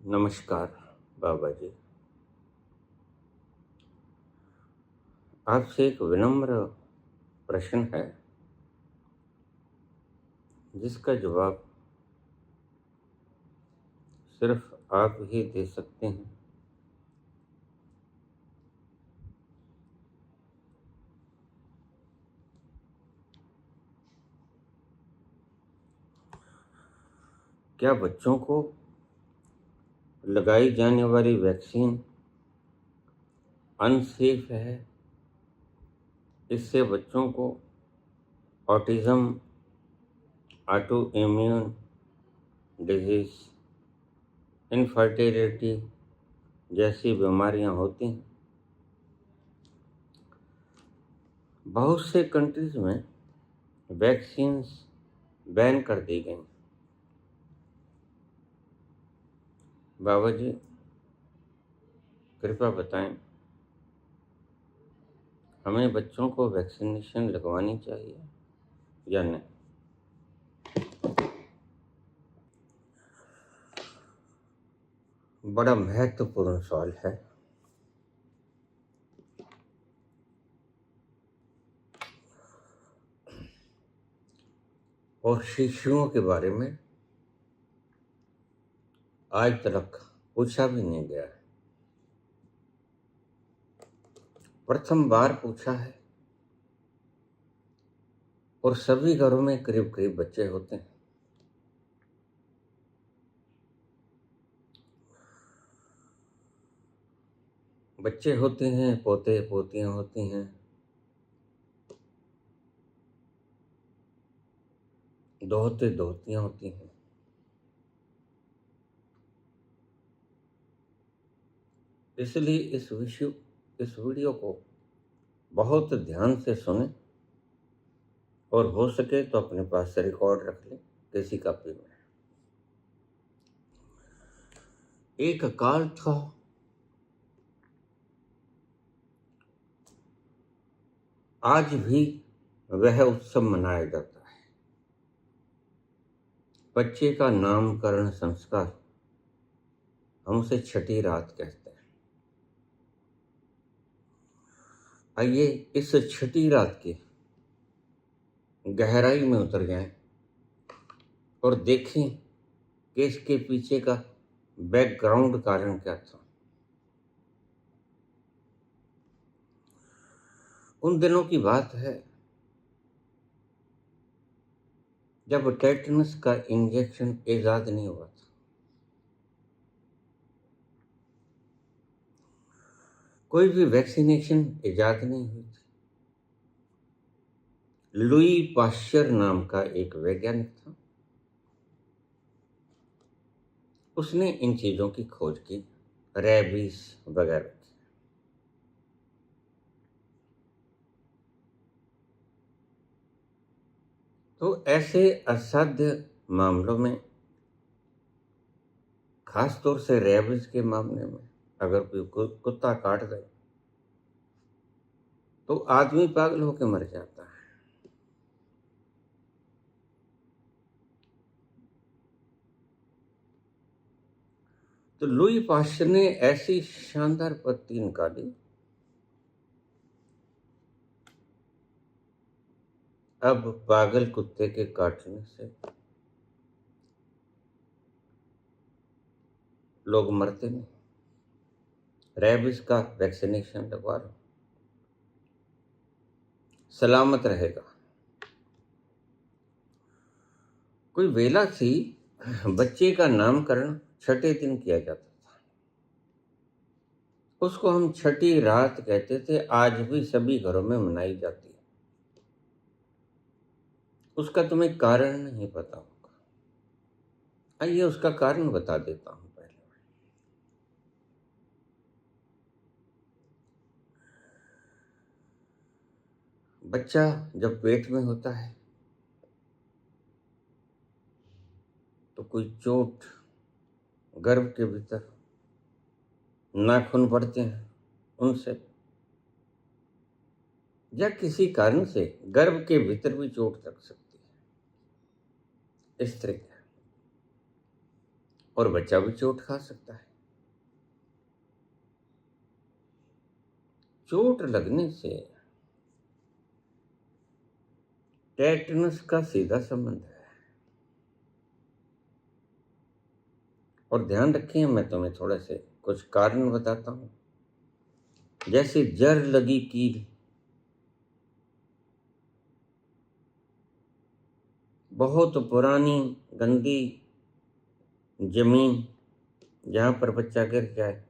नमस्कार बाबा जी। आपसे एक विनम्र प्रश्न है जिसका जवाब सिर्फ आप ही दे सकते हैं। क्या बच्चों को लगाई जाने वाली वैक्सीन अनसेफ है? इससे बच्चों को autism, auto immune disease, infertility जैसी बीमारियां होती हैं। बहुत से कंट्रीज में वैक्सीन्स बैन कर दी गई। बाबा जी कृपया बताएं, हमें बच्चों को वैक्सीनेशन लगवानी चाहिए या नहीं? बड़ा महत्वपूर्ण सवाल है। और शिशुओं के बारे में आज तक पूछा भी नहीं गया है। प्रथम बार पूछा है और सभी घरों में करीब करीब बच्चे होते हैं। बच्चे होते हैं, पोते पोतियां होती हैं, दोहते दोहतियां होती हैं। इसलिए इस वीडियो को बहुत ध्यान से सुने और हो सके तो अपने पास रिकॉर्ड रख लें किसी कॉपी में। एक काल था, आज भी वह उत्सव मनाया जाता है। बच्चे का नामकरण संस्कार हम उसे छठी रात कहते हैं। आइए इस छठी रात की गहराई में उतर जाएं और देखें कि इसके पीछे का बैकग्राउंड कारण क्या था। उन दिनों की बात है जब टेटनस का इंजेक्शन इजाद नहीं हुआ था। कोई भी वैक्सीनेशन इजाद नहीं हुई थी। लुई पाश्चर नाम का एक वैज्ञानिक था। उसने इन चीजों की खोज की, रेबीज वगैरह की। तो ऐसे असाध्य मामलों में, खास तौर से रेबीज के मामले में, अगर कोई कुत्ता काट दे तो आदमी पागल होकर मर जाता है। तो लुई पाश्चर ने ऐसी शानदार पत्ती निकाली, अब पागल कुत्ते के काटने से लोग मरते नहीं। रेबीज का वैक्सीनेशन लगवा लो, सलामत रहेगा। कोई वेला थी, बच्चे का नामकरण छठे दिन किया जाता था। उसको हम छठी रात कहते थे। आज भी सभी घरों में मनाई जाती है। उसका तुम्हें कारण नहीं पता होगा। आइए उसका कारण बता देता हूं। पहले बच्चा जब पेट में होता है तो कोई चोट, गर्भ के भीतर नाखून पड़ते हैं उनसे, या किसी कारण से गर्भ के भीतर भी चोट लग सकती है। इस तरह और बच्चा भी चोट खा सकता है। चोट लगने से टेटनस का सीधा संबंध है। और ध्यान रखिए, मैं तुम्हें थोड़े से कुछ कारण बताता हूं। जैसे जर लगी कील, बहुत पुरानी गंदी जमीन जहां पर बच्चा गिर जाए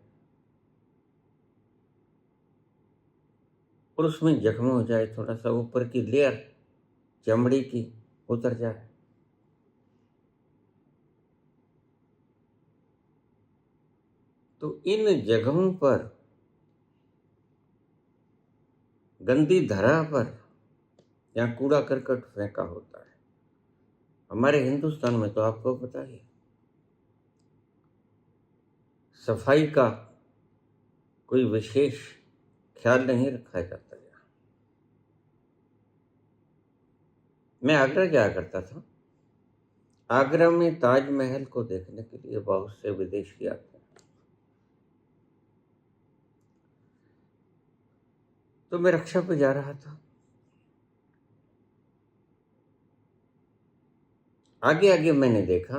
और उसमें जख्म हो जाए, थोड़ा सा ऊपर की लेयर चमड़ी की उतर जाए, तो इन जगहों पर गंदी धरा पर या कूड़ा करकट फेंका होता है। हमारे हिंदुस्तान में तो आपको पता ही, सफाई का कोई विशेष ख्याल नहीं रखा जाता है। मैं आगरा जाया करता था। आगरा में ताजमहल को देखने के लिए बहुत से विदेशी आते हैं। तो मैं रक्षा पे जा रहा था। आगे आगे मैंने देखा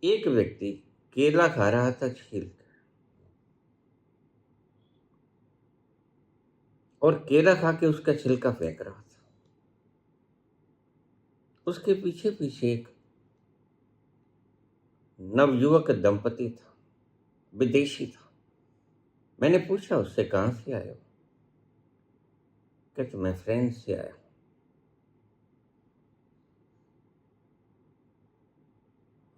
एक व्यक्ति केला खा रहा था छील के, और केला खा के उसका छिलका फेंक रहा था। उसके पीछे पीछे एक नवयुवक दंपति था, विदेशी था। मैंने पूछा उससे, कहां से आए हो? कहते मैं फ्रांस से आया।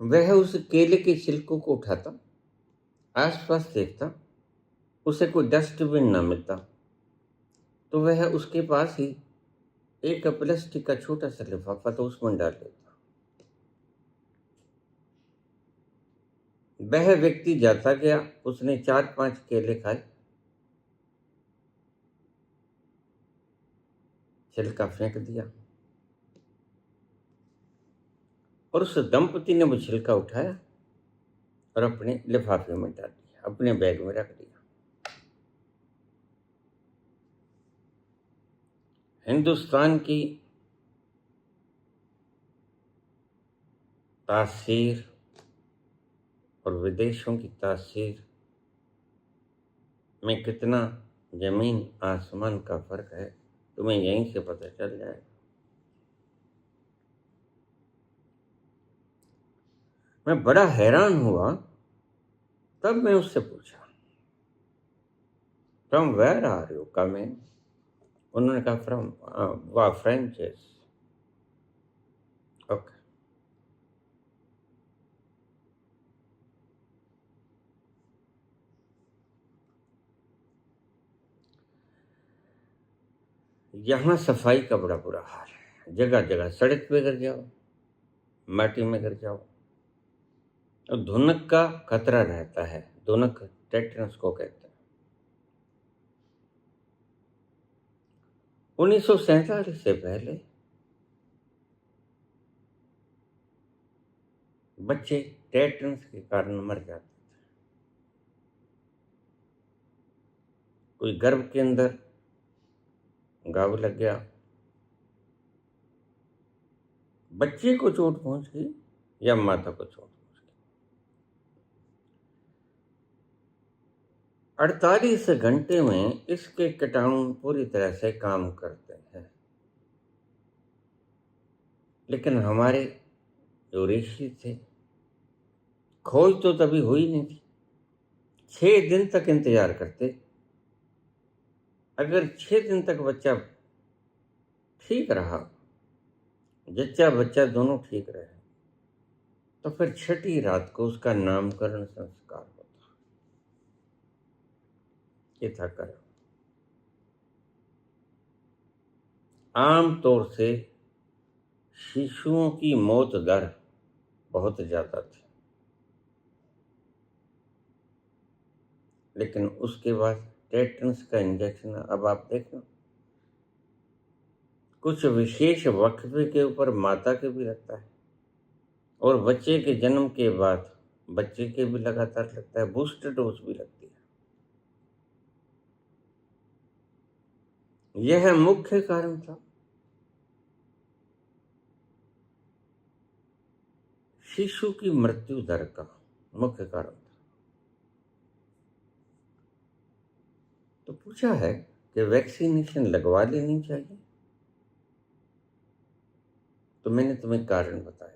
वह उस केले के छिलकों को उठाता, आसपास देखता, उसे कोई डस्टबिन ना मिलता, तो वह उसके पास ही एक प्लास्टिक का छोटा सा लिफाफा तो उसमें डाल देता। वह व्यक्ति जाता गया, उसने 4-5 केले खाए, छिलका फेंक दिया, और उस दंपति ने वो छिलका उठाया और अपने लिफाफे में डाल दिया, अपने बैग में रख दिया। हिंदुस्तान की तासीर और विदेशों की तासीर में कितना जमीन आसमान का फर्क है, तुम्हें यहीं से पता चल जाएगा। मैं बड़ा हैरान हुआ। तब मैं उससे पूछा, from where are you coming? उन्होंने कहा फ्रॉम फ्रेंच। ओके। यहाँ सफाई का बड़ा बुरा हाल है। जगह जगह सड़क पे गिर जाओ, माटी में गिर जाओ, और धुनक का खतरा रहता है। धुनक टेटनस को कहते हैं। 1947 से पहले बच्चे टेटनस के कारण मर जाते थे। कोई गर्भ के अंदर घाव लग गया, बच्चे को चोट पहुंच गई या माता को चोट पहुंच गई, 48 घंटे में इसके कीटाणु पूरी तरह से काम करते हैं। लेकिन हमारे जो ऋषि थे, खोज तो तभी हुई नहीं थी, 6 दिन तक इंतजार करते। अगर 6 दिन तक बच्चा ठीक रहा, जच्चा बच्चा दोनों ठीक रहे, तो फिर छठी रात को उसका नामकरण संस्कार होता। ये था कर्म। आमतौर से शिशुओं की मौत दर बहुत ज्यादा थी, लेकिन उसके बाद टेटनस का इंजेक्शन, अब आप देखना, कुछ विशेष वक्फे के ऊपर माता के भी लगता है, और बच्चे के जन्म के बाद बच्चे के भी लगातार लगता है, बूस्टर डोज भी लगती है। यह मुख्य कारण था शिशु की मृत्यु दर का, मुख्य कारण था। तो पूछा है कि वैक्सीनेशन लगवा लेनी चाहिए, तो मैंने तुम्हें कारण बताया।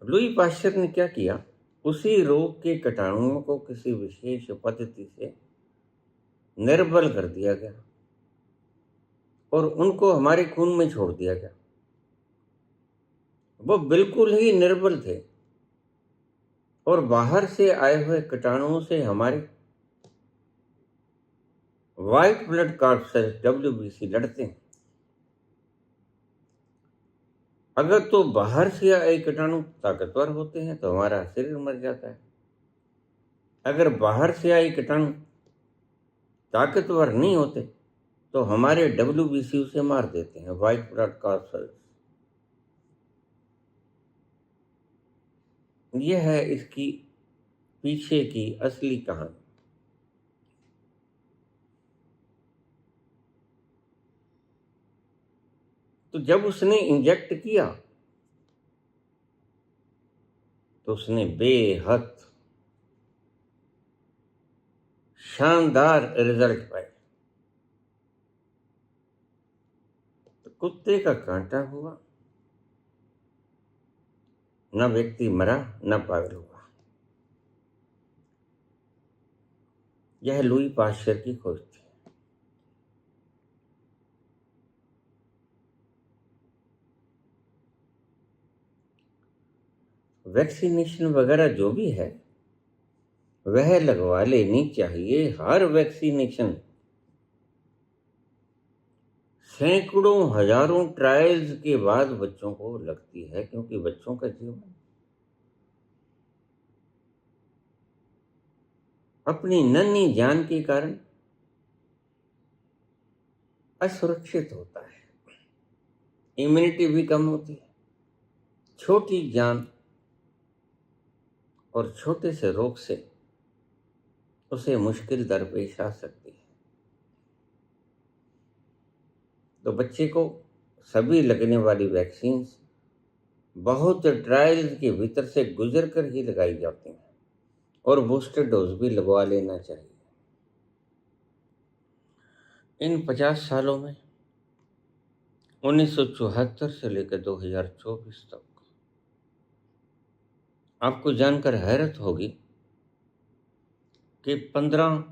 लुई पाश्चर ने क्या किया, उसी रोग के कीटाणुओं को किसी विशेष पद्धति से निर्बल कर दिया गया और उनको हमारे खून में छोड़ दिया गया। वो बिल्कुल ही निर्बल थे और बाहर से आए हुए कीटाणुओं से हमारे व्हाइट ब्लड कॉर्पसेल्स WBC लड़ते हैं। अगर तो बाहर से आए कीटाणु ताकतवर होते हैं तो हमारा शरीर मर जाता है। अगर बाहर से आए कीटाणु ताकतवर नहीं होते तो हमारे WBC उसे मार देते हैं, व्हाइट ब्लड कॉर्पसेल्स। यह है इसकी पीछे की असली कहानी। तो जब उसने इंजेक्ट किया तो उसने बेहद शानदार रिजल्ट पाए। तो कुत्ते का कांटा हुआ, न व्यक्ति मरा न पागल हुआ। यह लुई पाश्चर की खोज थी। वैक्सीनेशन वगैरह जो भी है वह लगवा लेनी चाहिए। हर वैक्सीनेशन सैकड़ों हजारों ट्रायल्स के बाद बच्चों को लगती है, क्योंकि बच्चों का जीवन अपनी नन्ही जान के कारण असुरक्षित होता है। इम्यूनिटी भी कम होती है। छोटी जान और छोटे से रोग से उसे मुश्किल दरपेश आ सकती है। तो बच्चे को सभी लगने वाली वैक्सीन बहुत ट्रायल्स के भीतर से गुजर कर ही लगाई जाती हैं और बूस्टर डोज भी लगवा लेना चाहिए। इन 50 सालों में 1974 से लेकर 2024 तक आपको जानकर हैरत होगी कि 15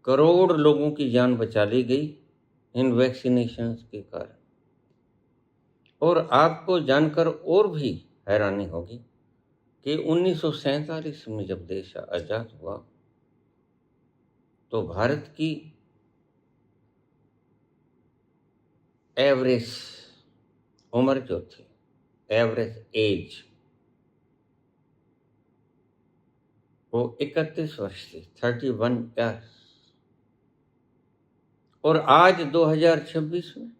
करोड़ लोगों की जान बचा ली गई इन वैक्सीनेशंस के कारण। और आपको जानकर और भी हैरानी होगी कि 1947 में जब देश आज़ाद हुआ तो भारत की एवरेज उम्र जो थी, एवरेज एज, वो 31 वर्ष थी, 31 ईयर्स। और आज 2026 में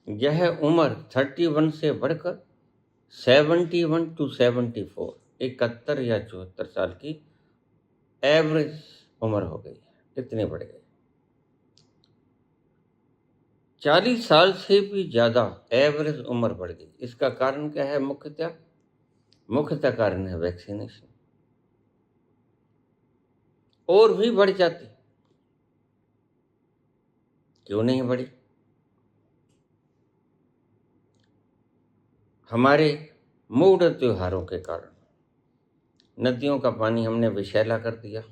यह उम्र 31 से बढ़कर 71 to 74, 71 या 74 साल की एवरेज उम्र हो गई है। इतनी बढ़ गई। 40 साल से भी ज़्यादा एवरेज उम्र बढ़ गई। इसका कारण क्या है? मुख्यतः कारण है वैक्सीनेशन। और भी बढ़ जाती, क्यों नहीं बढ़ी? हमारे मूढ़ त्योहारों के कारण नदियों का पानी हमने विषैला कर दिया।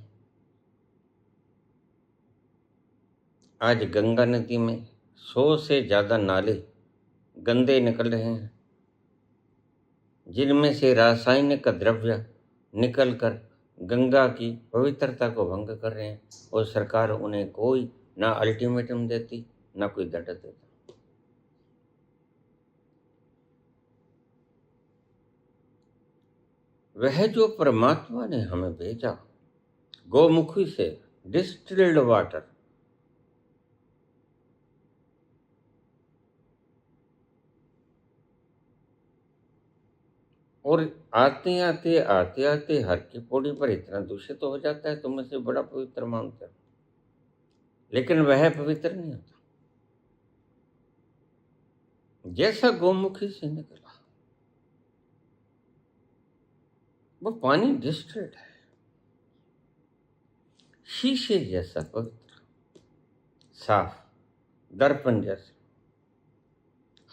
आज गंगा नदी में 100 से ज़्यादा नाले गंदे निकल रहे हैं, जिनमें से रासायनिक द्रव्य निकलकर गंगा की पवित्रता को भंग कर रहे हैं और सरकार उन्हें कोई ना अल्टीमेटम देती ना कोई दंड देता। वह जो परमात्मा ने हमें भेजा गौमुखी से डिस्टिल्ड वाटर, और आते आते हर की पौड़ी पर इतना दूषित हो जाता है, तुम इसे बड़ा पवित्र मानते हो, लेकिन वह पवित्र नहीं होता। जैसा गौमुखी से निकला वो पानी डिस्टिल्ड है, शीशे जैसा पवित्र, साफ, दर्पण जैसा।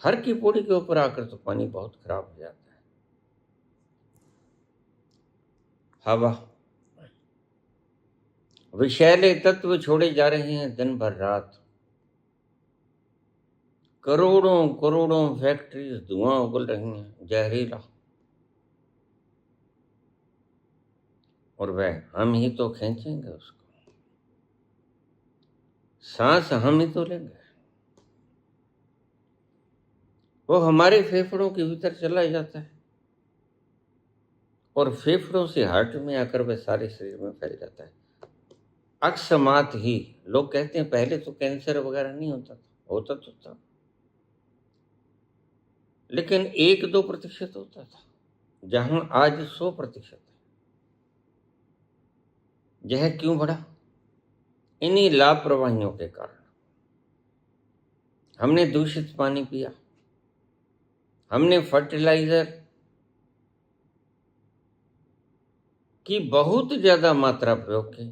हर की पौड़ी के ऊपर आकर तो पानी बहुत खराब हो जाता है। हवा, विषैले तत्व छोड़े जा रहे हैं दिन भर रात। करोड़ों करोड़ों फैक्ट्रीज धुआं उगल रही हैं, जहरीला, और वह हम ही तो खींचेंगे उसको, सांस हम ही तो लेंगे। वो हमारे फेफड़ों के भीतर चला जाता है और फेफड़ों से हार्ट में आकर वह सारे शरीर में फैल जाता है। अकस्मात ही, लोग कहते हैं पहले तो कैंसर वगैरह नहीं होता था, होता तो था, लेकिन 1-2% होता था, जहां आज 100% है। यह क्यों बढ़ा? इन्हीं लापरवाहियों के कारण। हमने दूषित पानी पिया, हमने फर्टिलाइजर की बहुत ज्यादा मात्रा प्रयोग की,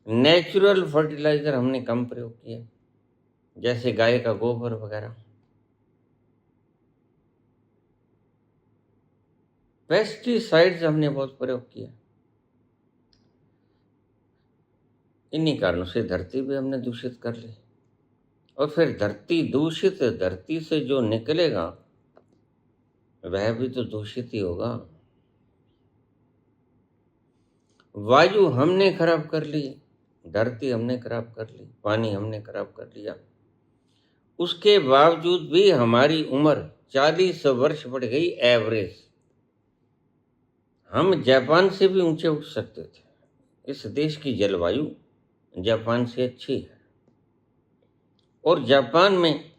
नेचुरल फर्टिलाइजर हमने कम प्रयोग किया, जैसे गाय का गोबर वगैरह। पेस्टिसाइड्स हमने बहुत प्रयोग किया। इन्हीं कारणों से धरती भी हमने दूषित कर ली, और फिर धरती दूषित, धरती से जो निकलेगा वह भी तो दूषित ही होगा। वायु हमने खराब कर ली, धरती हमने खराब कर ली, पानी हमने खराब कर लिया। उसके बावजूद भी हमारी उम्र 40 वर्ष बढ़ गई एवरेज। हम जापान से भी ऊंचे उठ सकते थे। इस देश की जलवायु जापान से अच्छी है, और जापान में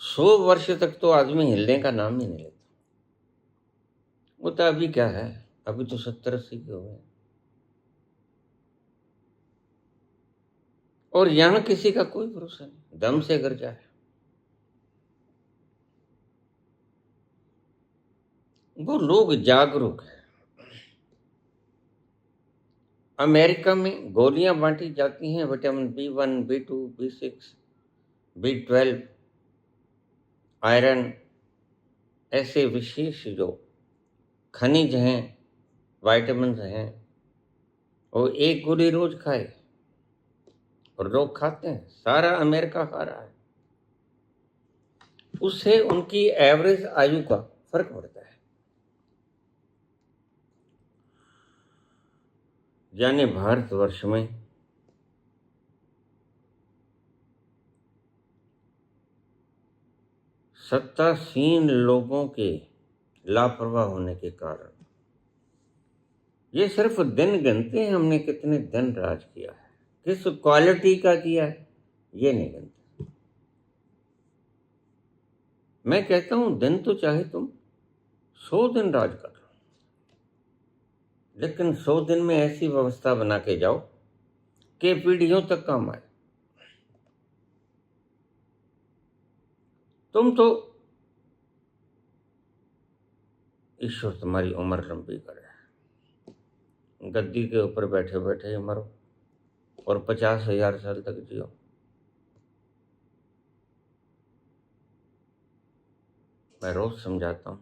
100 वर्ष तक तो आदमी हिलने का नाम ही नहीं लेता। वो तो अभी क्या है, अभी तो 70-80 के हो गए, और यहां किसी का कोई भरोसा नहीं, दम से गर जाए। वो लोग जागरूक हैं। अमेरिका में गोलियां बांटी जाती हैं, vitamin B1, B2, B6, B12, iron, ऐसे विशेष जो खनिज हैं, वाइटामिन हैं, वो एक गोली रोज खाए, और लोग खाते हैं, सारा अमेरिका खा रहा है। उससे उनकी एवरेज आयु का फर्क पड़ता है। यानी भारतवर्ष में सत्तासीन लोगों के लापरवाह होने के कारण, ये सिर्फ दिन गिनते हैं हमने कितने दिन राज किया है, किस क्वालिटी का किया है, ये नहीं गिनते। मैं कहता हूं दिन तो चाहे तुम 100 दिन राज कर लो, लेकिन 100 दिन में ऐसी व्यवस्था बना के जाओ कि पीढ़ियों तक काम आए। तुम तो, ईश्वर तुम्हारी उम्र लंबी करे, गद्दी के ऊपर बैठे बैठे ही मरो और 50,000 साल तक जियो। मैं रोज समझाता हूं।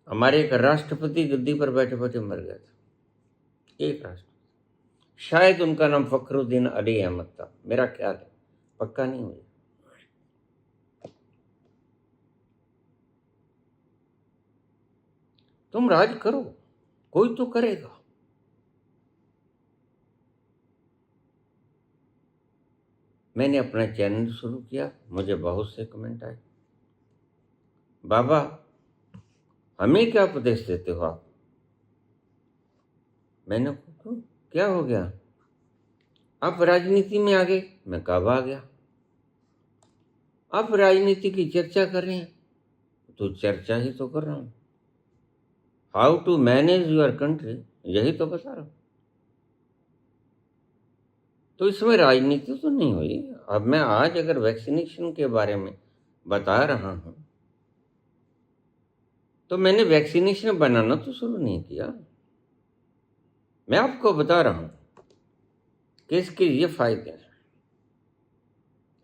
हमारे एक राष्ट्रपति गद्दी पर बैठे बैठे मर गया था, एक राष्ट्रपति, शायद उनका नाम फखरुद्दीन अली अहमद था, मेरा ख्याल है, पक्का नहीं हुआ। तुम राज करो, कोई तो करेगा। मैंने अपना चैनल शुरू किया, मुझे बहुत से कमेंट आए, बाबा हमें क्या उपदेश देते हो आप? मैंने कहा क्या हो गया, आप राजनीति में आ गए? मैं कब आ गया? आप राजनीति की चर्चा कर रहे हैं, तो चर्चा ही तो कर रहा हूँ, how to manage your country, यही तो बता रहा हूँ। तो इसमें राजनीति तो नहीं हुई। अब मैं आज अगर वैक्सीनेशन के बारे में बता रहा हूँ तो मैंने वैक्सीनेशन बनाना तो शुरू नहीं किया, मैं आपको बता रहा हूँ कि इसके ये फायदे हैं,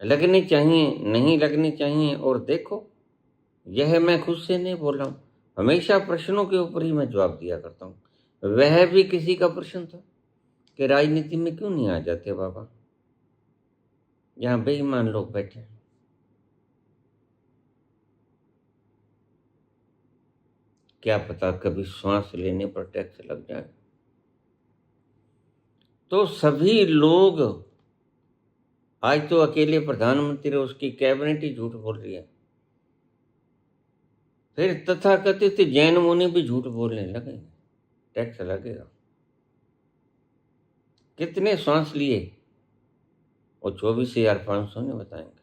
लगने चाहिए नहीं लगने चाहिए। और देखो, यह मैं खुद से नहीं बोल रहा हूँ, हमेशा प्रश्नों के ऊपर ही मैं जवाब दिया करता हूँ। वह भी किसी का प्रश्न था कि राजनीति में क्यों नहीं आ जाते बाबा, यहाँ बेईमान लोग बैठे हैं। क्या पता कभी श्वास लेने पर टैक्स लग जाए। तो सभी लोग, आज तो अकेले प्रधानमंत्री और उसकी कैबिनेट ही झूठ बोल रही है, फिर तथाकथित जैन मुनि भी झूठ बोलने लगे, टैक्स लगेगा। कितने श्वास लिए? और 24,500 ने बताएंगे।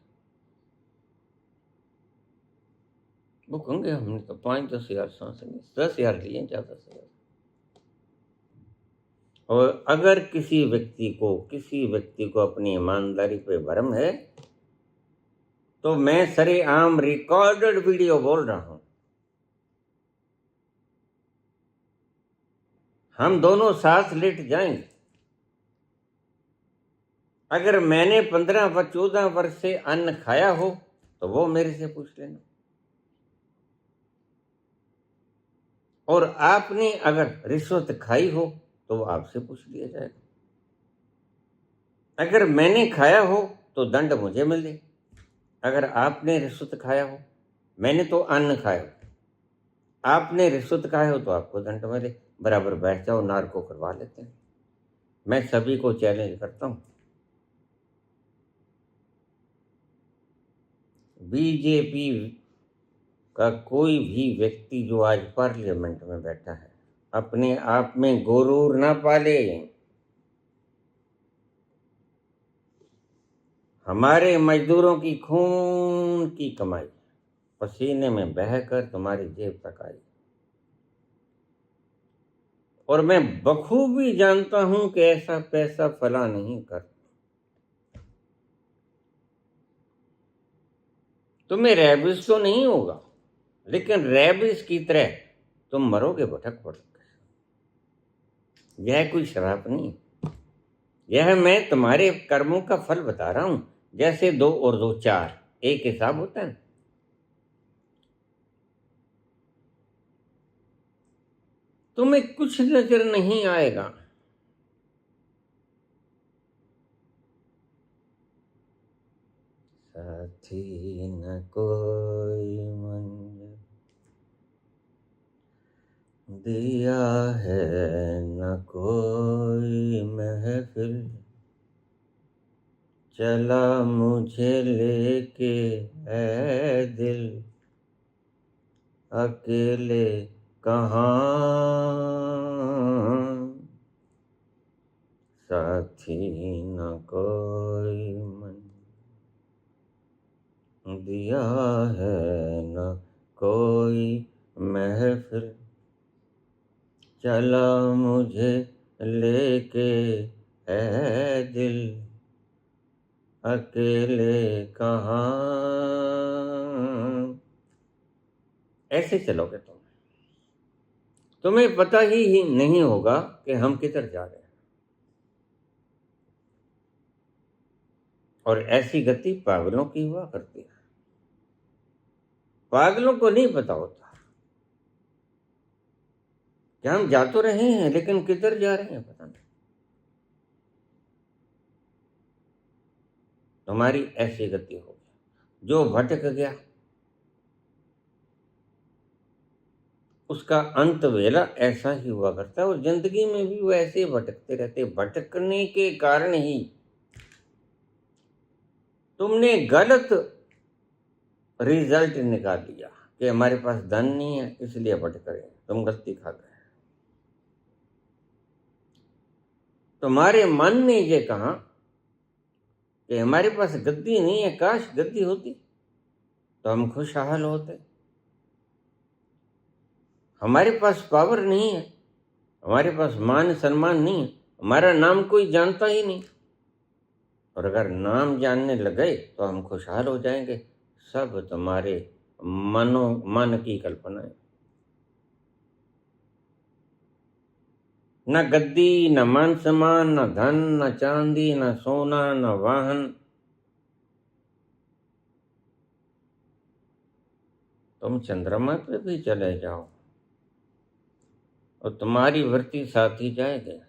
वो कहेंगे हमने तो 5-10 हजार सांस ली, 10,000 लिए ज्यादा से ज्यादा। और अगर किसी व्यक्ति को अपनी ईमानदारी पे भरम है तो मैं सरेआम रिकॉर्डेड वीडियो बोल रहा हूं, हम दोनों साथ लेट जाएंगे। अगर मैंने 15 व 14 वर्ष से अन्न खाया हो तो वो मेरे से पूछ लेना, और आपने अगर रिश्वत खाई हो तो वो आपसे पूछ लिया जाएगा। अगर मैंने खाया हो तो दंड मुझे मिले, अगर आपने रिश्वत खाया हो, मैंने तो अन्न खाया, आपने रिश्वत खाया हो तो आपको दंड मिले। बराबर बैठ जाओ, नार को करवा लेते हैं। मैं सभी को चैलेंज करता हूं, बीजेपी का कोई भी व्यक्ति जो आज पार्लियामेंट में बैठा है अपने आप में गुरूर ना पाले। हमारे मजदूरों की खून की कमाई पसीने में बहकर तुम्हारी जेब तक आई, और मैं बखूबी जानता हूं कि ऐसा पैसा फला नहीं कर। तुम्हें रैबिस तो नहीं होगा, लेकिन रैबिस की तरह तुम मरोगे भटक भटक। यह कोई शराब नहीं, यह मैं तुम्हारे कर्मों का फल बता रहा हूं। जैसे 2 और 2 4 एक हिसाब होता है। तुम्हें कुछ नजर नहीं आएगा, साथी न कोई मंजिल दिया है, न कोई महफिल चला मुझे लेके है दिल, अकेले कहाँ साथी न कोई मन दिया है, न कोई महफिल चला मुझे लेके है दिल, अकेले कहाँ। ऐसे चलोगे तुम्हें पता ही नहीं होगा कि हम किधर जा रहे हैं। और ऐसी गति पागलों की हुआ करती है। पागलों को नहीं पता होता कि हम जा तो रहे हैं लेकिन किधर जा रहे हैं पता नहीं। तुम्हारी ऐसी गति होगी, जो भटक गया उसका अंत वेला ऐसा ही हुआ करता है। और जिंदगी में भी वो ऐसे भटकते रहते। भटकने के कारण ही तुमने गलत रिजल्ट निकाल लिया कि हमारे पास धन नहीं है इसलिए भटक रहे, तुम गलती खा गए। तुम्हारे मन ने ये कहा कि हमारे पास गद्दी नहीं है, काश गद्दी होती तो हम खुशहाल होते। हमारे पास पावर नहीं है, हमारे पास मान सम्मान नहीं है, हमारा नाम कोई जानता ही नहीं। और अगर नाम जानने लगे तो हम खुशहाल हो जाएंगे। सब तुम्हारे मन की कल्पना है। न गद्दी, न मान सम्मान, न धन, न चांदी, न सोना, न वाहन। तुम चंद्रमा पे भी चले जाओ और तुम्हारी वृत्ति साथ ही जाएगी।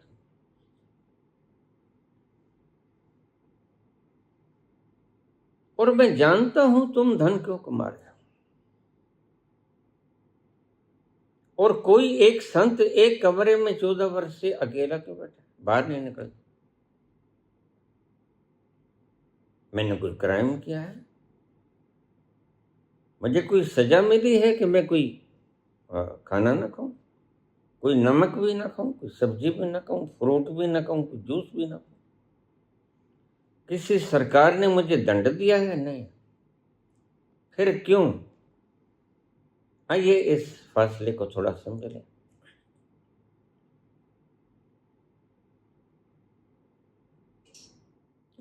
और मैं जानता हूं तुम धन क्यों कमा रहे हो। और कोई एक संत एक कमरे में 14 वर्ष से अकेला क्यों बैठा, बाहर नहीं निकल। मैंने कोई क्राइम किया है? मुझे कोई सजा मिली है कि मैं कोई खाना ना खाऊं, कोई नमक भी ना खाऊं, कोई सब्जी भी ना खाऊं, फ्रूट भी ना खाऊं, कोई जूस भी ना खाऊं? किसी सरकार ने मुझे दंड दिया है? नहीं। फिर क्यों? आइए इस फासले को थोड़ा समझ लें।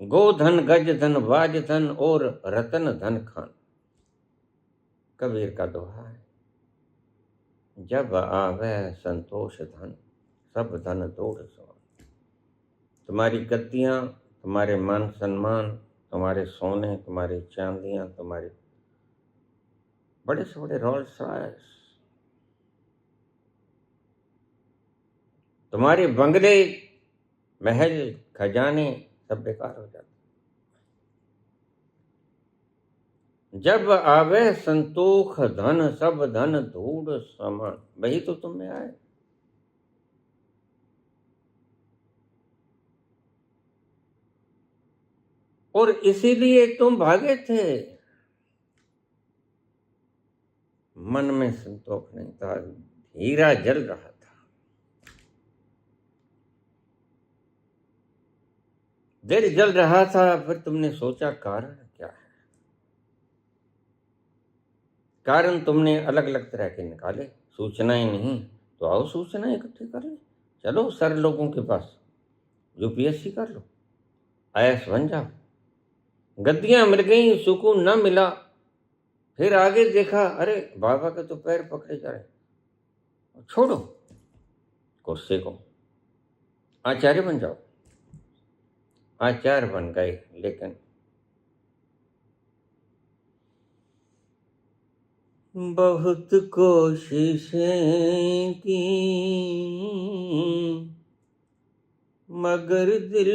गोधन, गज धन, वाज धन और रतन धन खान, कबीर का दोहा है। जब आवे संतोष धन, सब धन दौड़ समान। तुम्हारी गद्दियां, तुम्हारे मान सम्मान, तुम्हारे सोने, तुम्हारी चांदियां, तुम्हारे बड़े से बड़े रोल्स रॉयस, तुम्हारे बंगले, महल, खजाने सब बेकार हो जाते। जब आवे संतोष धन, सब धन धूड़ समान, वही तो तुम में आए। और इसीलिए तुम भागे थे। मन में संतोष नहीं था, हीरा जल रहा था, दिल जल रहा था। फिर तुमने सोचा कारण क्या है। कारण तुमने अलग अलग तरह के निकाले। सूचनाएं नहीं तो आओ सूचनाएं इकट्ठी कर ले। चलो सर लोगों के पास, यूपीएससी कर लो, आईएएस बन जाओ। गद्दियां मिल गई, सुकून न मिला। फिर आगे देखा, अरे बाबा के तो पैर पकड़े जा रहे, छोड़ो कुर्सी को, आचार्य बन जाओ। आचार्य बन गए, लेकिन बहुत कोशिशें की मगर दिल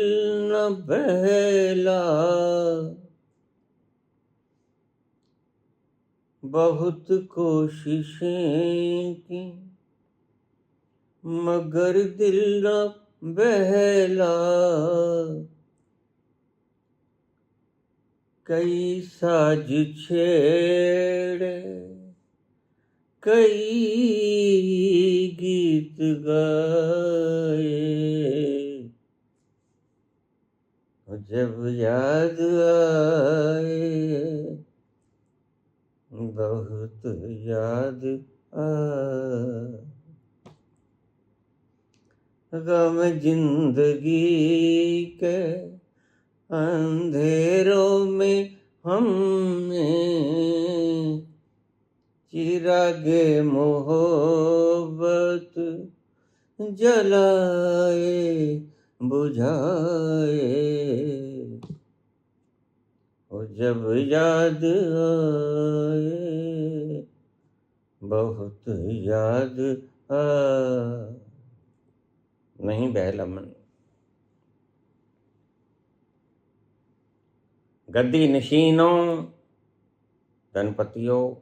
न बहला। बहुत कोशिशें की मगर दिल न बहला। कई साज छेड़े, कई गीत गाए, जब याद आए बहुत याद आए। गम जिंदगी के अंधेरों में हमने चिरागे मोहब्बत जलाए बुझाए। और जब याद आए बहुत याद आए। नहीं बहला मन। गद्दी नशीनों, धनपतियों,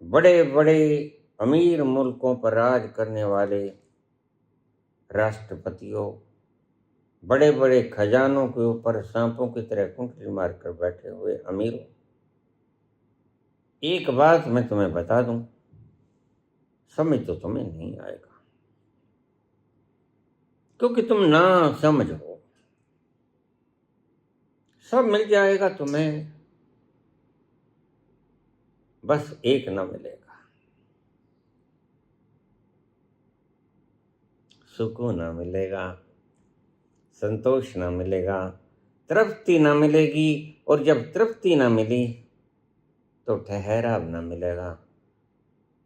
बड़े बड़े अमीर मुल्कों पर राज करने वाले राष्ट्रपतियों, बड़े बड़े खजानों के ऊपर सांपों की तरह कुंडली मारकर बैठे हुए अमीरों, एक बात मैं तुम्हें बता दूं, समझ तो तुम्हें नहीं आएगा, क्योंकि तुम ना समझ हो। सब मिल जाएगा तुम्हें, बस एक न मिलेगा, सुकून न मिलेगा, संतोष न मिलेगा, तृप्ति न मिलेगी। और जब तृप्ति न मिली तो ठहराव न मिलेगा,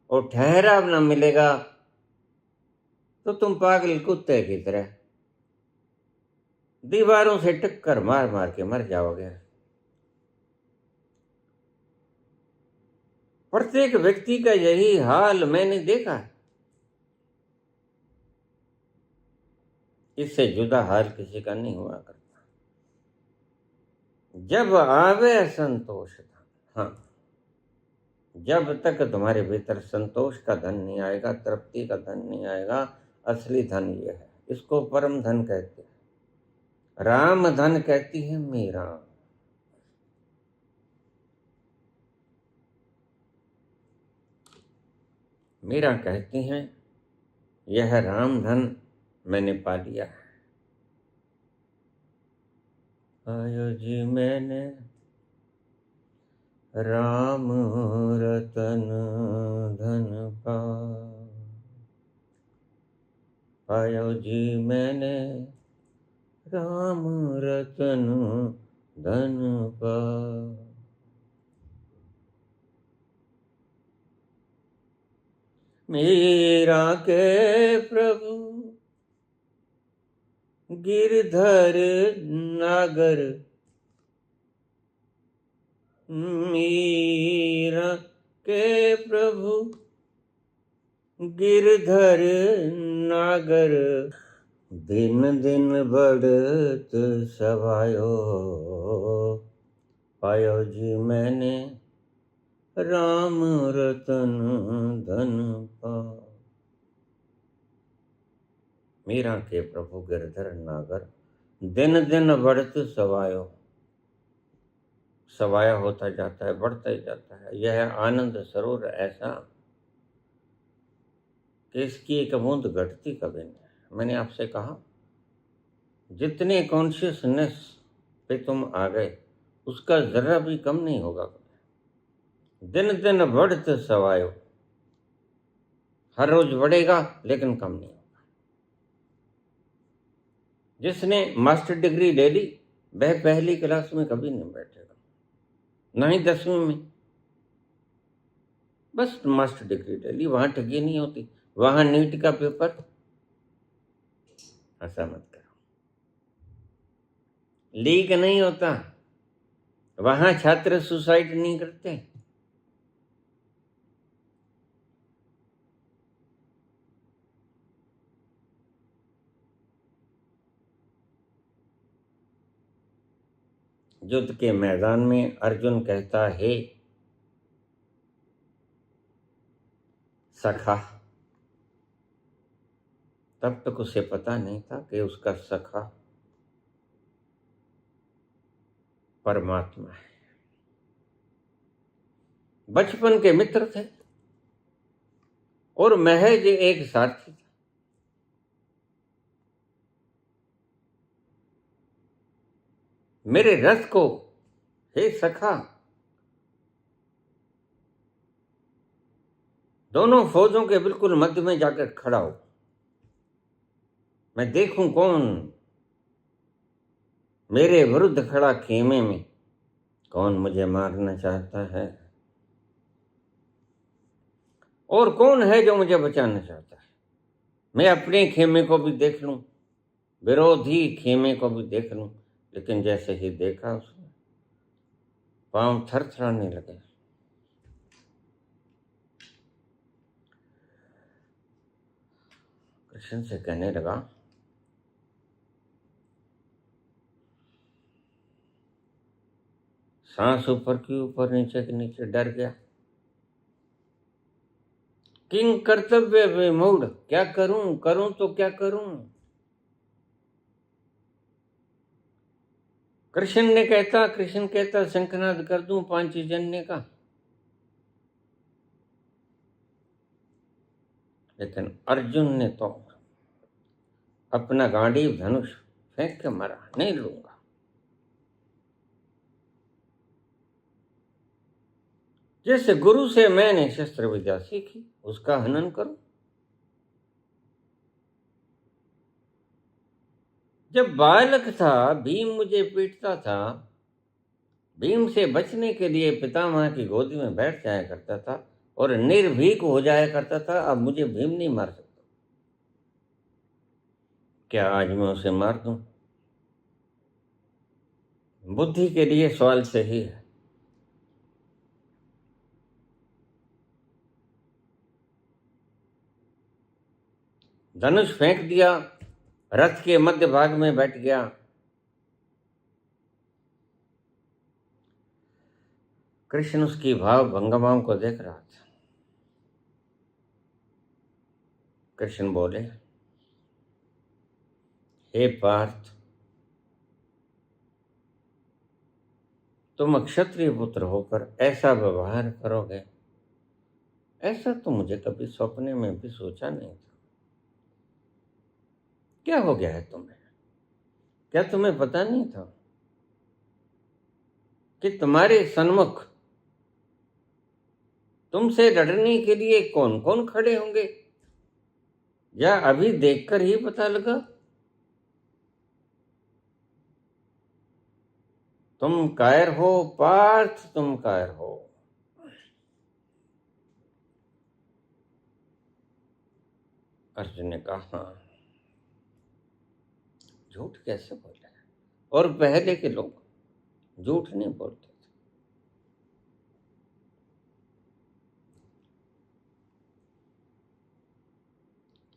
और ठहराव न मिलेगा तो तुम पागल कुत्ते की तरह दीवारों से टक्कर मार मार के मर जाओगे। प्रत्येक व्यक्ति का यही हाल मैंने देखा है। इससे जुदा हाल किसी का नहीं हुआ करता। जब आवे संतोष धन, हाँ, जब तक तुम्हारे भीतर संतोष का धन नहीं आएगा, तृप्ति का धन नहीं आएगा, असली धन ये है। इसको परम धन कहते हैं। राम धन कहती है मीरा। मीरा कहती हैं यह राम धन मैंने पा लिया है। आयो जी मैंने राम रतन धन पा, आयो जी मैंने राम रतन धन पा। मीरा के प्रभु गिरधर नागर, मीरा के प्रभु गिरधर नागर, दिन दिन बढ़त सवायो, पायो जी मैंने राम रतन धन पा। मीरा के प्रभु गिरधर नागर, दिन दिन बढ़त सवायो, सवाया होता जाता है, बढ़ता ही जाता है। यह आनंद सरोवर ऐसा कि इसकी एक बूंद घटती कभी नहीं। मैंने आपसे कहा जितने कॉन्शियसनेस पे तुम आ गए उसका जरा भी कम नहीं होगा। दिन दिन बढ़त सवायो, हर रोज बढ़ेगा लेकिन कम नहीं होगा। जिसने मास्टर डिग्री ले ली वह पहली क्लास में कभी नहीं बैठेगा, ना ही 10वीं में। बस मास्टर डिग्री ले ली, वहां ठगी नहीं होती। वहां नीट का पेपर, ऐसा मत करो, लीक नहीं होता। वहां छात्र सुसाइड नहीं करते। युद्ध के मैदान में अर्जुन कहता है सखा, तब तक उसे पता नहीं था कि उसका सखा परमात्मा है। बचपन के मित्र थे और महज एक साथी था। मेरे रथ को हे सखा, दोनों फौजों के बिल्कुल मध्य में जाकर खड़ा हो, मैं देखूं कौन मेरे विरुद्ध खड़ा खेमे में, कौन मुझे मारना चाहता है और कौन है जो मुझे बचाना चाहता है। मैं अपने खेमे को भी देख लूं, विरोधी खेमे को भी देख लूं। लेकिन जैसे ही देखा उसने पांव थरथराने लगे। कृष्ण से कहने लगा सांस ऊपर की ऊपर, नीचे के नीचे, डर गया। किंग कर्तव्य विमूढ़, क्या करूं तो क्या करूं। कृष्ण कहता शंखनाद कर दूं पांचजन्य का। लेकिन अर्जुन ने तो अपना गांडीव धनुष फेंक के मारा, नहीं लूंगा। जिस गुरु से मैंने शस्त्र विद्या सीखी उसका हनन करूं। जब बालक था भीम मुझे पीटता था, भीम से बचने के लिए पितामह की गोदी में बैठ जाया करता था और निर्भीक हो जाया करता था। अब मुझे भीम नहीं मार सकता। क्या आज मैं उसे मार दूं? बुद्धि के लिए सवाल सही है। धनुष फेंक दिया, रथ के मध्य भाग में बैठ गया। कृष्ण उसकी भाव भंगमाओं को देख रहा था। कृष्ण बोले, हे पार्थ, तुम क्षत्रिय पुत्र होकर ऐसा व्यवहार करोगे, ऐसा तो मुझे कभी सपने में भी सोचा नहीं था। क्या हो गया है तुम्हें? क्या तुम्हें पता नहीं था कि तुम्हारे सन्मुख तुमसे लड़ने के लिए कौन कौन खड़े होंगे? या अभी देखकर ही पता लगा? तुम कायर हो पार्थ, तुम कायर हो। अर्जुन ने कहा, हाँ, झूठ कैसे बोले? और पहले के लोग झूठ नहीं बोलते थे।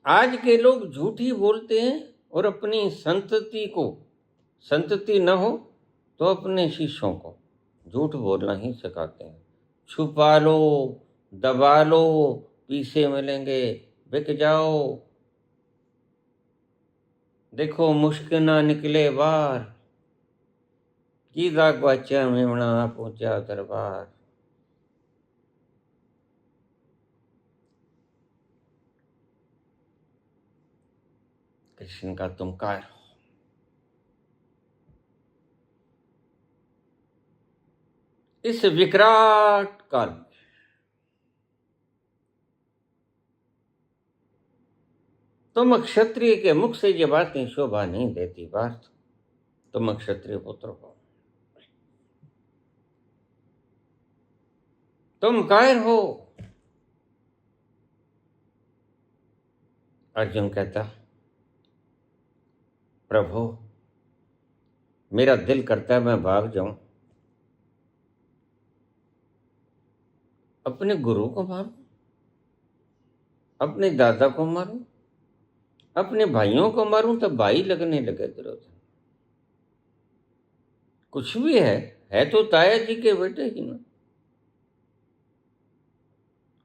आज के लोग झूठ ही बोलते हैं और अपनी संतति न हो तो अपने शिष्यों को झूठ बोलना ही सिखाते हैं। छुपा लो, दबा लो, पीछे मिलेंगे, बिक जाओ, देखो मुश्किल ना निकले बार, कीदा ग्वाचा मेमना पहुंचा दरबार। कृष्ण का तुम कायर हो। इस विकराट काल में तुम क्षत्रिय के मुख से ये बातें शोभा नहीं देती पार्थ। तुम क्षत्रिय पुत्र हो, तुम कायर हो। अर्जुन कहता, प्रभु, मेरा दिल करता है मैं भाग जाऊं, अपने गुरु को मारूं, अपने दादा को मारूं, अपने भाइयों को मारूं, तो भाई लगने लगे दुर्योधन। कुछ भी है तो ताया जी के बेटे ही ना।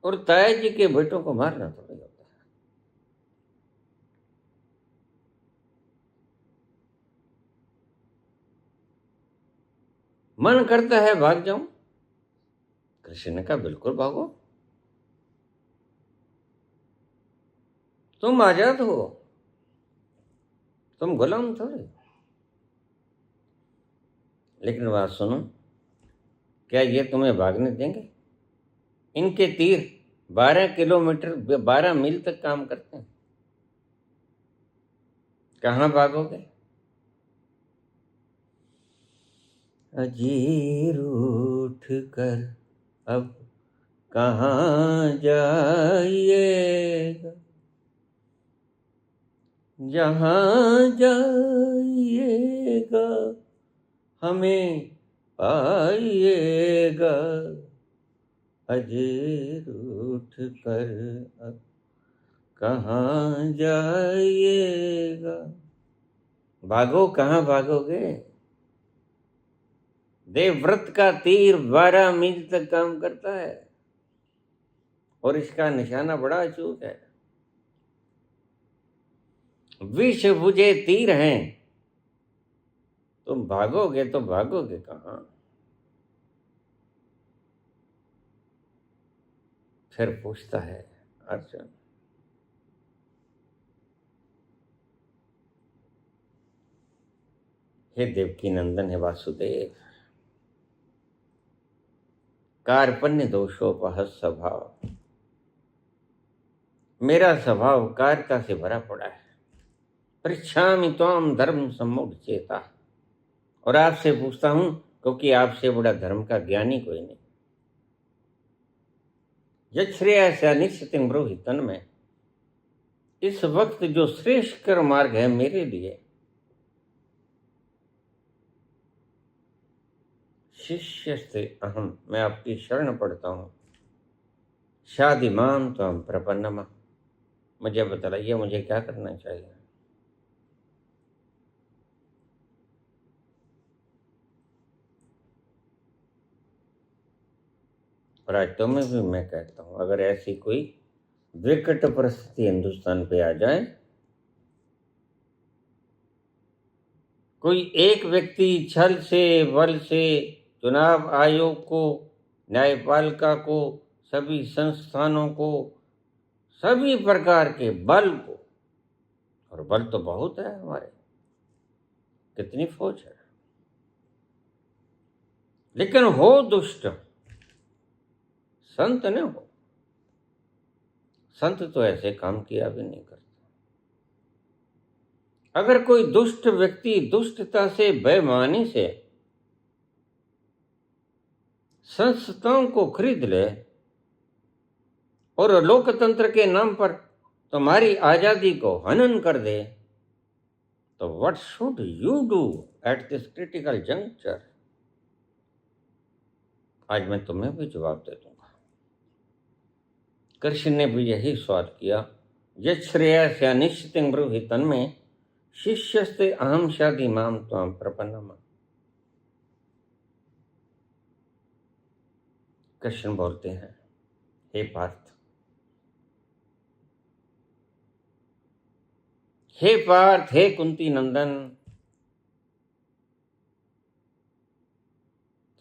और ताया जी के बेटों को मारना थोड़ी होता है। मन करता है भाग जाऊं। कृष्ण ने कहा, बिल्कुल भागो, तुम आजाद हो, तुम गुलाम थोड़े। लेकिन बात सुनो, क्या ये तुम्हें भागने देंगे? इनके तीर 12 किलोमीटर 12 मील तक काम करते हैं। कहाँ भागोगे? अजीर उठ कर अब कहाँ जाइएगा, जहाँ जाइएगा हमें पाइएगा। अजीर उठ कर अब कहाँ जाइएगा। भागो, कहाँ भागोगे? देवव्रत का तीर 12 मील तक काम करता है और इसका निशाना बड़ा अचूक है। विष बुझे तीर हैं, तुम भागोगे तो भागोगे कहाँ? फिर पूछता है अर्जुन, हे देवकी नंदन, हे वासुदेव, कार्पण्य दोषोपहत स्वभाव। मेरा स्वभाव कार्यता से भरा पड़ा है। पृच्छामि त्वाम धर्म सम्मूढ़ चेता, और आपसे पूछता हूं क्योंकि आपसे बड़ा धर्म का ज्ञानी कोई नहीं। यच्छ्रेयस्या निश्चितं ब्रूहि तन्मे, इस वक्त जो श्रेष्ठकर मार्ग है मेरे लिए। शिष्य से अहम, मैं आपकी शरण पढ़ता हूं। शादिमाम त्वं प्रपन्नमा, मुझे बतलाइए मुझे क्या करना चाहिए। और आज तुम्हें भी मैं कहता हूं, अगर ऐसी कोई विकट परिस्थिति हिंदुस्तान पे आ जाए, कोई एक व्यक्ति छल से बल से चुनाव आयोग को, न्यायपालिका को, सभी संस्थानों को, सभी प्रकार के बल को, और बल तो बहुत है हमारे, कितनी फौज है, लेकिन हो दुष्ट, संत न हो। संत तो ऐसे काम किया भी नहीं करते। अगर कोई दुष्ट व्यक्ति दुष्टता से, बेईमानी से संस्थाओं को खरीद ले और लोकतंत्र के नाम पर तुम्हारी आजादी को हनन कर दे, तो what should you do at this critical juncture? आज मैं तुम्हें भी जवाब दे दूंगा। कृष्ण ने भी यही सवाल किया। यच्छ्रेयस्या निश्चितं ब्रूहि तन्मे, शिष्यस्ते अहम शाधिमाम त्वां प्रपन्नम। कृष्ण बोलते हैं, हे पार्थ, हे पार्थ, हे कुंती नंदन,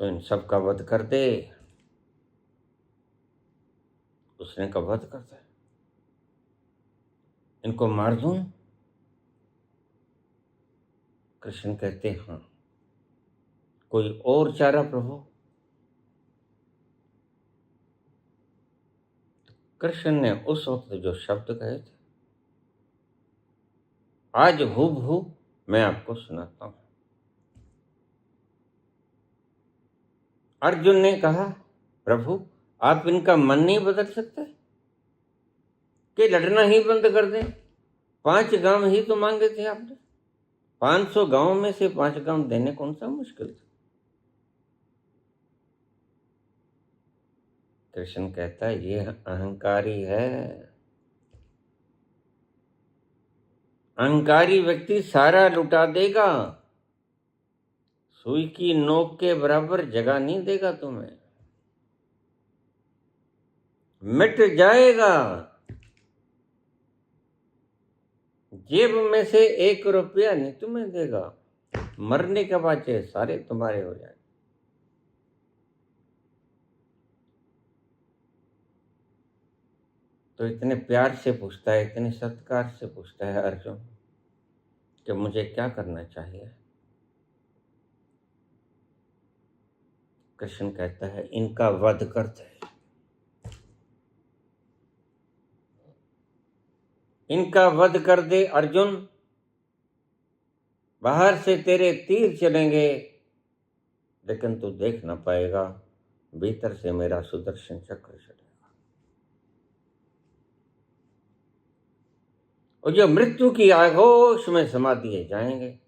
तो इन सब का वध कर दे। उसने का वध कर दे, इनको मार दूं? कृष्ण कहते हाँ। कोई और चारा प्रभु? कृष्ण ने उस वक्त जो शब्द कहे थे, आज हूबहू मैं आपको सुनाता हूं। अर्जुन ने कहा, प्रभु आप इनका मन नहीं बदल सकते कि लड़ना ही बंद कर दें? 5 गांव ही तो मांगे थे आपने। 500 गांवों में से 5 गांव देने कौन सा मुश्किल था? कृष्ण कहता है, ये अहंकारी है। अहंकारी व्यक्ति सारा लुटा देगा, सुई की नोक के बराबर जगह नहीं देगा तुम्हें, मिट जाएगा। जेब में से 1 रुपया नहीं तुम्हें देगा, मरने के बाद चाहे सारे तुम्हारे हो जाए। तो इतने प्यार से पूछता है, इतने सत्कार से पूछता है अर्जुन कि मुझे क्या करना चाहिए। कृष्ण कहता है, इनका वध कर दे, इनका वध कर दे अर्जुन। बाहर से तेरे तीर चलेंगे लेकिन तू देख ना पाएगा, भीतर से मेरा सुदर्शन चक्र चलेगा। और जो मृत्यु की आगोश में समा दिए जाएंगे,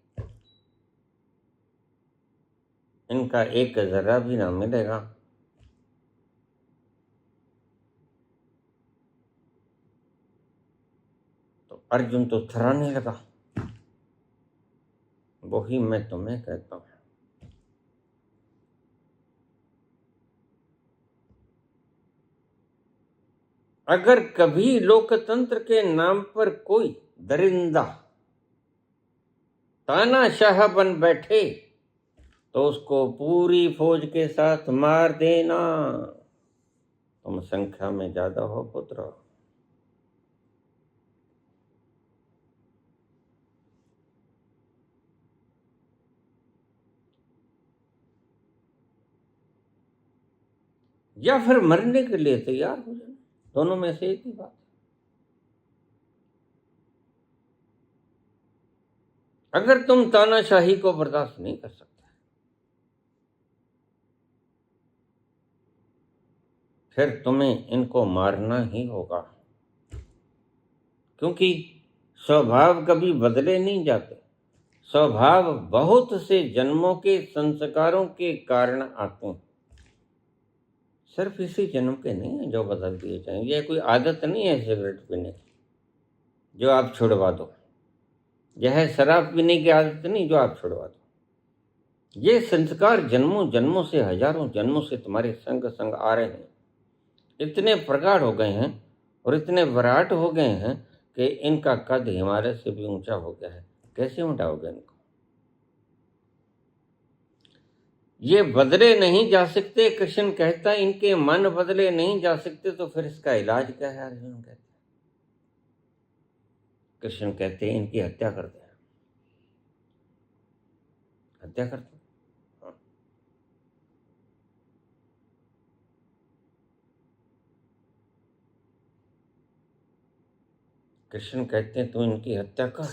इनका एक जरा भी ना मिलेगा। तो अर्जुन तो थराने लगा। वही मैं तुम्हें कहता हूं, अगर कभी लोकतंत्र के नाम पर कोई दरिंदा तानाशाह बन बैठे तो उसको पूरी फौज के साथ मार देना। तुम संख्या में ज्यादा हो पुत्र। या फिर मरने के लिए तैयार हो जाना, दोनों में से एक ही बात। अगर तुम तानाशाही को बर्दाश्त नहीं कर सकते, फिर तुम्हें इनको मारना ही होगा, क्योंकि स्वभाव कभी बदले नहीं जाते। स्वभाव बहुत से जन्मों के संस्कारों के कारण आते हैं, सिर्फ इसी जन्म के नहीं है जो बदल दिए जाएं। यह कोई आदत नहीं है सिगरेट पीने की जो आप छुड़वा दो, यह शराब पीने की आदत नहीं जो आप छुड़वा दो। ये संस्कार जन्मों जन्मों से, हजारों जन्मों से तुम्हारे संग संग आ रहे हैं, इतने प्रगाढ़ हो गए हैं और इतने विराट हो गए हैं कि इनका कद हिमालय से भी ऊंचा हो गया है। कैसे उठाओगे इनको? ये बदले नहीं जा सकते। कृष्ण कहता है इनके मन बदले नहीं जा सकते, तो फिर इसका इलाज क्या है? अर्जुन कहते हैं, कृष्ण कहते हैं इनकी हत्या कर दे, हत्या कर दो। कृष्ण कहते हैं तू इनकी हत्या कर,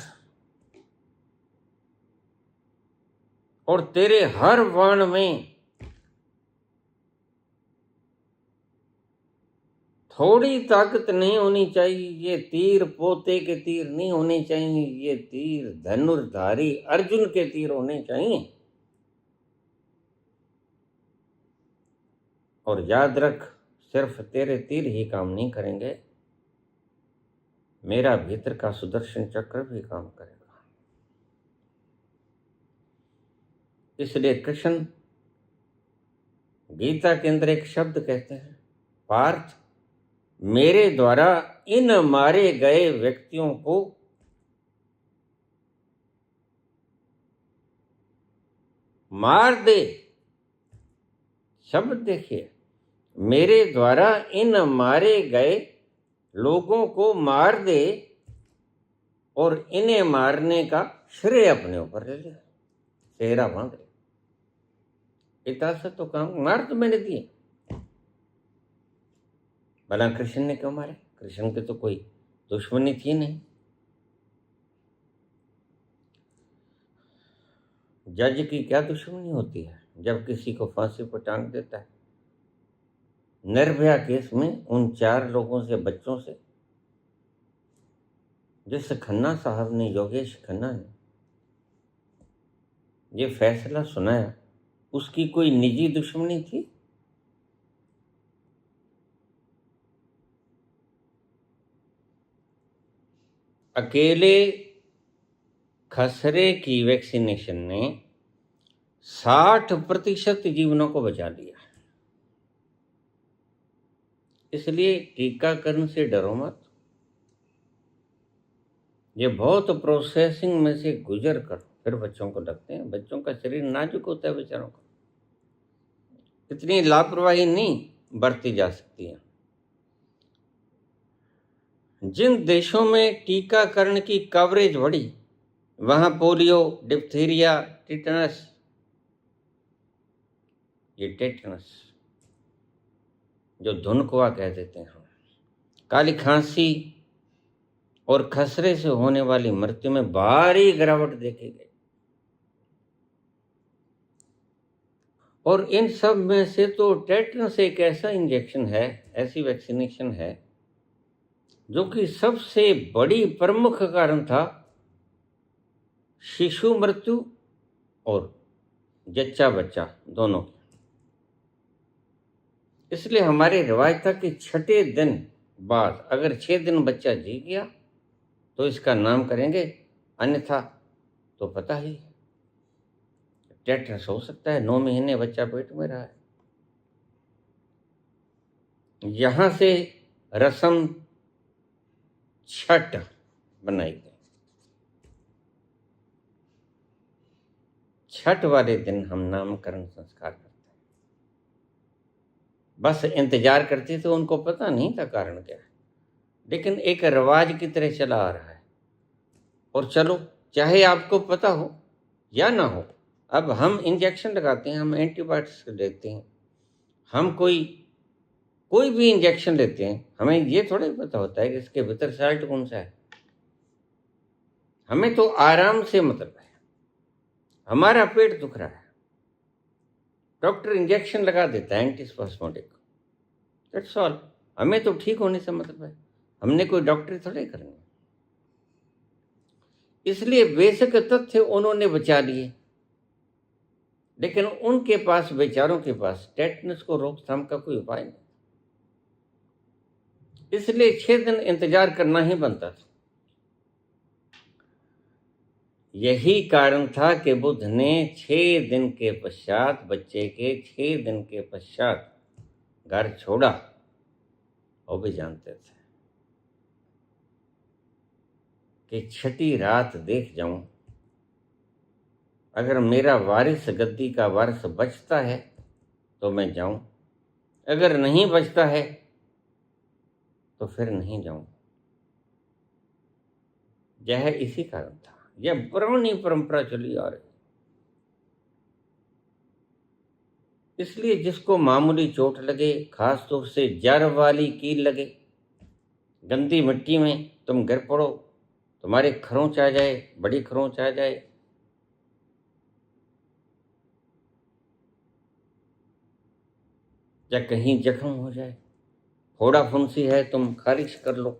और तेरे हर बाण में थोड़ी ताकत नहीं होनी चाहिए। ये तीर पोते के तीर नहीं होने चाहिए, ये तीर धनुर्धारी अर्जुन के तीर होने चाहिए। और याद रख, सिर्फ तेरे तीर ही काम नहीं करेंगे, मेरा भीतर का सुदर्शन चक्र भी काम करेगा। इसलिए कृष्ण गीता के अंदर एक शब्द कहते हैं, पार्थ मेरे द्वारा इन मारे गए व्यक्तियों को मार दे। शब्द देखिए, मेरे द्वारा इन मारे गए लोगों को मार दे और इन्हें मारने का श्रेय अपने ऊपर ले ले, सेहरा बांध ले। इतना से तो काम, मार तो मैंने दिए, भला कृष्ण ने क्यों मारे? कृष्ण की तो कोई दुश्मनी थी नहीं। जज की क्या दुश्मनी होती है जब किसी को फांसी पर टांग देता है? निर्भया केस में उन 4 लोगों से, बच्चों से, जिस खन्ना साहब ने, योगेश खन्ना ने ये फैसला सुनाया, उसकी कोई निजी दुश्मनी थी? अकेले खसरे की वैक्सीनेशन ने 60% जीवनों को बचा लिया। इसलिए टीकाकरण से डरो मत। ये बहुत प्रोसेसिंग में से गुजर कर फिर बच्चों को लगते हैं। बच्चों का शरीर नाजुक होता है बेचारों का, इतनी लापरवाही नहीं बरती जा सकती है। जिन देशों में टीकाकरण की कवरेज बढ़ी, वहां पोलियो, डिप्थीरिया, टिटनस, ये टेटनस जो धुनकुआ कह देते हैं, काली खांसी और खसरे से होने वाली मृत्यु में भारी गिरावट देखी गई। और इन सब में से तो टेटनस एक ऐसा इंजेक्शन है, ऐसी वैक्सीनेशन है जो कि सबसे बड़ी प्रमुख कारण था शिशु मृत्यु और जच्चा बच्चा दोनों की। इसलिए हमारे रिवाज था कि 6ठे दिन बाद अगर 6 दिन बच्चा जी गया तो इसका नाम करेंगे, अन्यथा तो पता ही टेटनस हो सकता है। 9 महीने बच्चा पेट में रहा है। यहां से रस्म छठ बनाई गई। छठ वाले दिन हम नामकरण संस्कार करते हैं। बस इंतजार करते थे, उनको पता नहीं था कारण क्या है, लेकिन एक रिवाज की तरह चला आ रहा है। और चलो, चाहे आपको पता हो या ना हो, अब हम इंजेक्शन लगाते हैं, हम एंटीबायोटिक्स देते हैं, हम कोई कोई भी इंजेक्शन लेते हैं, हमें ये थोड़ा ही पता होता है कि इसके भीतर साल्ट कौन सा है। हमें तो आराम से मतलब है, हमारा पेट दुख रहा है, डॉक्टर इंजेक्शन लगा देता है एंटीस्पास्मोडिक, दैट्स ऑल। हमें तो ठीक होने से मतलब है, हमने कोई डॉक्टरी थोड़ी करनी। इसलिए बेशक तथ्य उन्होंने बचा लिए, लेकिन उनके पास, बेचारों के पास टेटनस को रोकथाम का कोई उपाय नहीं, इसलिए 6 दिन इंतजार करना ही बनता था। यही कारण था कि बुद्ध ने 6 दिन के पश्चात, बच्चे के 6 दिन के पश्चात घर छोड़ा। वो भी जानते थे कि छठी रात देख जाऊं, अगर मेरा वारिस, गद्दी का वारिस बचता है तो मैं जाऊं, अगर नहीं बचता है तो फिर नहीं जाऊं। यह इसी कारण था, यह पुरानी परंपरा चली आ रही। इसलिए जिसको मामूली चोट लगे, खास तौर से जर वाली कील लगे, गंदी मिट्टी में तुम गिर पड़ो, तुम्हारे खरोंच आ जाए, बड़ी खरोंच आ जाए, या कहीं जख्म हो जाए, फोड़ा फुंसी है, तुम खारिश कर लो,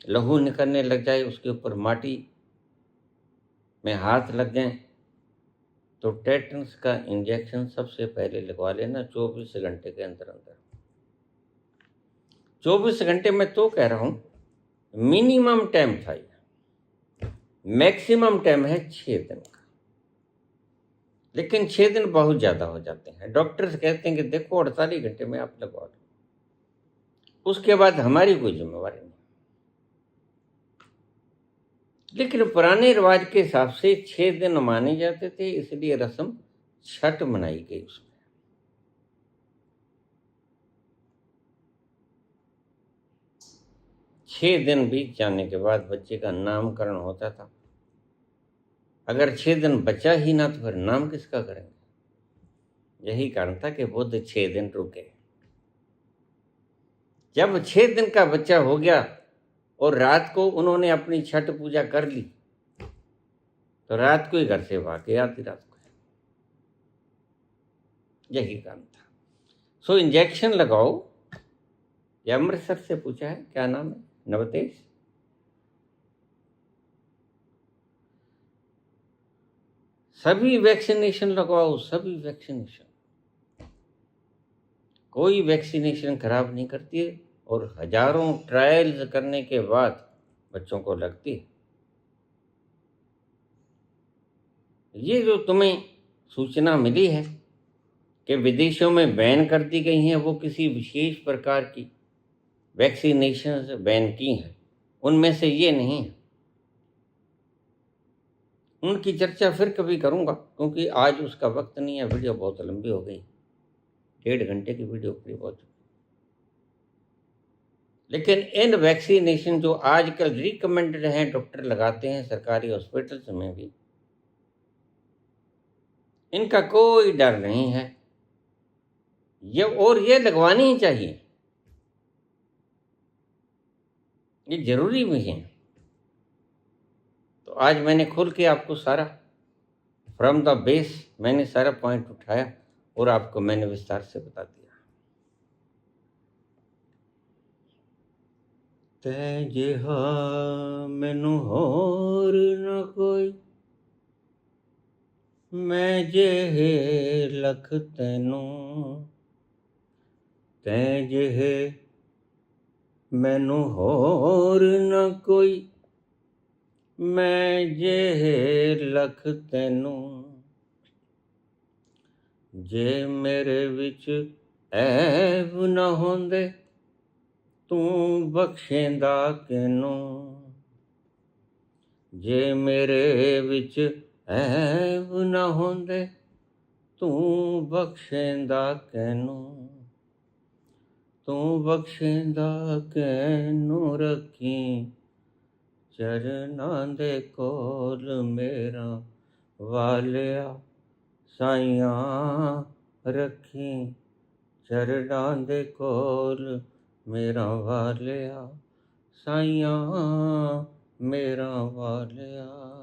लहू निकलने लग जाए, उसके ऊपर माटी में हाथ लग जाए, तो टेटनस का इंजेक्शन सबसे पहले लगवा लेना 24 घंटे के अंदर अंदर। 24 घंटे में तो कह रहा हूं, मिनिमम टाइम था ये, मैक्सिमम टाइम है 6 दिन का, लेकिन 6 दिन बहुत ज्यादा हो जाते हैं। डॉक्टर्स कहते हैं कि देखो 48 घंटे में आप लगवा लो, उसके बाद हमारी कोई जिम्मेवारी नहीं। लेकिन पुराने रिवाज के हिसाब से 6 दिन माने जाते थे, इसलिए रस्म छठ मनाई गई उसमें। छह दिन बीत जाने के बाद बच्चे का नामकरण होता था। अगर 6 दिन बचा ही ना तो फिर नाम किसका करेंगे। यही कारण था कि बुद्ध 6 दिन रुके। जब 6 दिन का बच्चा हो गया और रात को उन्होंने अपनी छठ पूजा कर ली, तो रात को ही घर से भागे, आधी रात को। यही कारण था। सो इंजेक्शन लगाओ। ये अमृतसर से पूछा है, क्या नाम है, नवतेज। सभी वैक्सीनेशन लगवाओ, सभी वैक्सीनेशन, कोई वैक्सीनेशन खराब नहीं करती है, और हजारों ट्रायल्स करने के बाद बच्चों को लगती है। ये जो तुम्हें सूचना मिली है कि विदेशों में बैन कर दी गई हैं, वो किसी विशेष प्रकार की वैक्सीनेशन बैन की हैं, उनमें से ये नहीं है। उनकी चर्चा फिर कभी करूंगा, क्योंकि आज उसका वक्त नहीं है, वीडियो बहुत लंबी हो गई, 1.5 घंटे की वीडियो करीब हो चुकी। लेकिन इन वैक्सीनेशन जो आजकल रिकमेंडेड हैं, डॉक्टर लगाते हैं सरकारी हॉस्पिटल्स में भी, इनका कोई डर नहीं है, ये लगवानी ही चाहिए, ये जरूरी भी है। तो आज मैंने खुल के आपको सारा फ्रॉम द बेस मैंने सारा पॉइंट उठाया और आपको मैंने विस्तार से बता दिया। तै जिहा मैनू होर न कोई, मैं जेहे लख तैनू, तै जेहे मैनू होर न कोई, मैं जेहे लख तैनू, जे मेरे विच ऐब न होंदे, तू बख्शेंदा किनू, जे मेरे विच ऐब न होंदे, तू बख्शेंदा किनू, तू बख्शेंदा किनू, रखी चरनां दे कोल मेरा वालिया, साइयां रखी चरणां दे कोल मेरा वालिया, साइयां मेरा वालिया।